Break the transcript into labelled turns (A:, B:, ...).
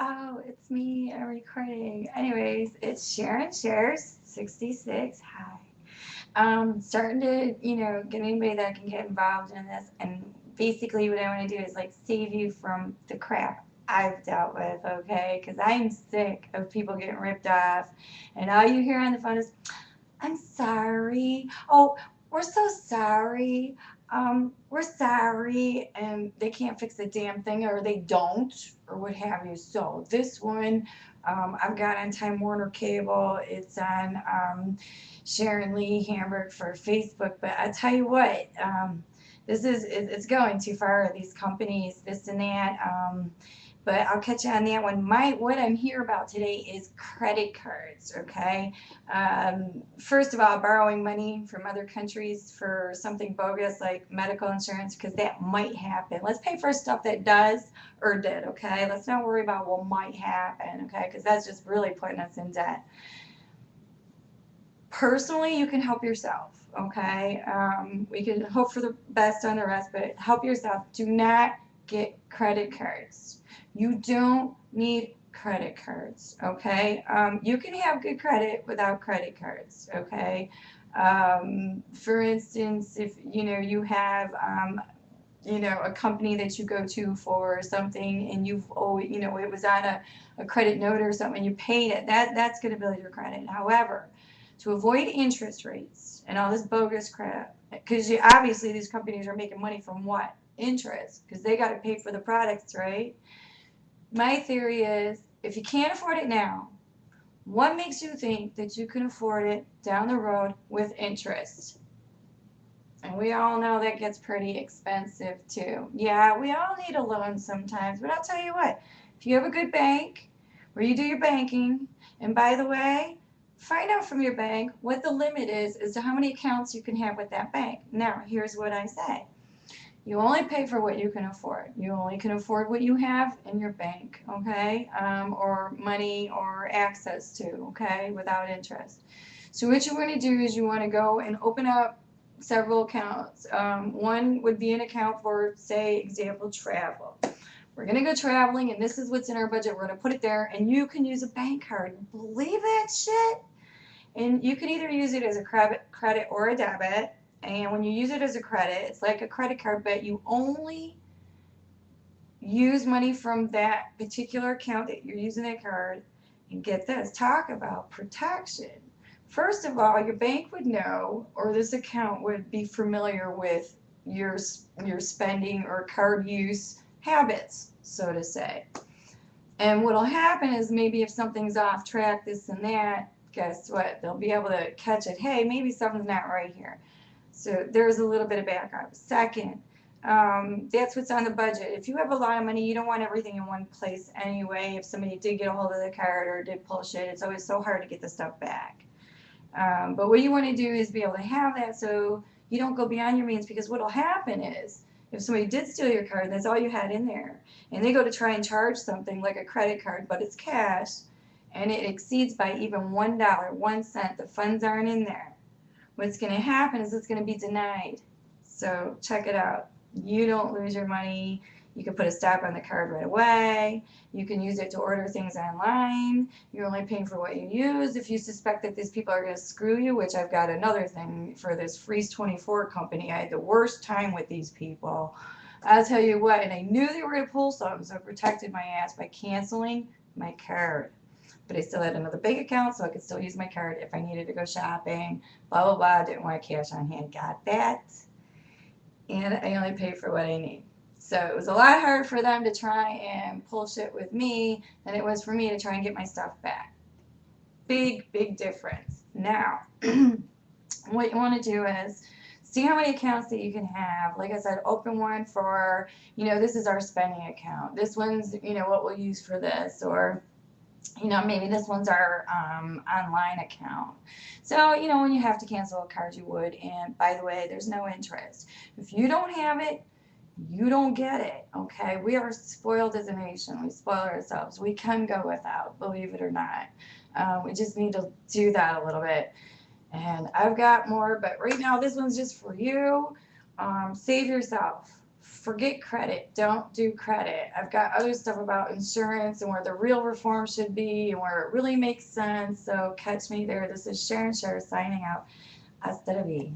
A: Oh, it's me recording. Anyways, it's SharonShares66. Hi. Starting to, get anybody that can get involved in this. And basically, what I want to do is like save you from the crap I've dealt with, okay? Because I'm sick of people getting ripped off. And all you hear on the phone is, I'm sorry. Oh, we're so sorry. We're sorry. And they can't fix a damn thing, or they don't, or what have you. So this one, I've got on Time Warner Cable. It's on Sharon Lee Hamburg for Facebook. But I tell you what, it's going too far. These companies, this and that. But I'll catch you on that one. What I'm here about today is credit cards. Okay. First of all, borrowing money from other countries for something bogus like medical insurance, because that might happen. Let's pay for stuff that does or did. Okay. Let's not worry about what might happen. Okay. Because that's just really putting us in debt. Personally, you can help yourself. Okay. We can hope for the best on the rest, but help yourself. Do not get credit cards. You don't need credit cards. Okay. You can have good credit without credit cards. Okay. For instance, if you have a company that you go to for something, and it was on a credit note or something, you paid it, that's going to build your credit. However, to avoid interest rates and all this bogus crap, because obviously these companies are making money from what? Interest, because they got to pay for the products, right? My theory is, if you can't afford it now, what makes you think that you can afford it down the road with interest? And we all know that gets pretty expensive too. Yeah, we all need a loan sometimes, but I'll tell you what, if you have a good bank where you do your banking, and by the way, find out from your bank what the limit is as to how many accounts you can have with that bank. Now, here's what I say. You only pay for what you can afford. You only can afford what you have in your bank, okay? Or money or access to, okay, without interest. So what you want to do is you want to go and open up several accounts. One would be an account for, say, example, travel. We're going to go traveling, and this is what's in our budget. We're going to put it there, and you can use a bank card. Believe that shit? And you can either use it as a credit or a debit. And when you use it as a credit, it's like a credit card, but you only use money from that particular account that you're using that card. And get this, talk about protection. First of all, your bank would know, or this account would be familiar with your spending or card use habits, so to say. And what'll happen is, maybe if something's off track, this and that, guess what? They'll be able to catch it. Hey, maybe something's not right here. So there's a little bit of background. Second, that's what's on the budget. If you have a lot of money, you don't want everything in one place anyway. If somebody did get a hold of the card or did pull shit, it's always so hard to get the stuff back. But what you want to do is be able to have that so you don't go beyond your means, because what will happen is, if somebody did steal your card and that's all you had in there, and they go to try and charge something like a credit card, but it's cash, and it exceeds by even $1, 1 cent, the funds aren't in there. What's going to happen is it's going to be denied. So check it out. You don't lose your money. You can put a stop on the card right away. You can use it to order things online. You're only paying for what you use. If you suspect that these people are going to screw you, which I've got another thing for this Freeze24 company. I had the worst time with these people. I'll tell you what, and I knew they were going to pull something, so I protected my ass by canceling my card. But I still had another bank account, so I could still use my card if I needed to go shopping, blah, blah, blah. Didn't want cash on hand. Got that. And I only pay for what I need. So it was a lot harder for them to try and pull shit with me than it was for me to try and get my stuff back. Big, big difference. Now, what you want to do is see how many accounts that you can have. Like I said, open one for, this is our spending account. This one's, what we'll use for this. Or maybe this one's our online account. So, when you have to cancel a card, you would. And by the way, there's no interest. If you don't have it, you don't get it, okay? We are spoiled as a nation. We spoil ourselves. We can go without, believe it or not. We just need to do that a little bit. And I've got more, but right now this one's just for you. Save yourself forget credit. Don't do credit. I've got other stuff about insurance and where the real reform should be and where it really makes sense. So catch me there. This is Sharon Share signing out. Hasta la vie.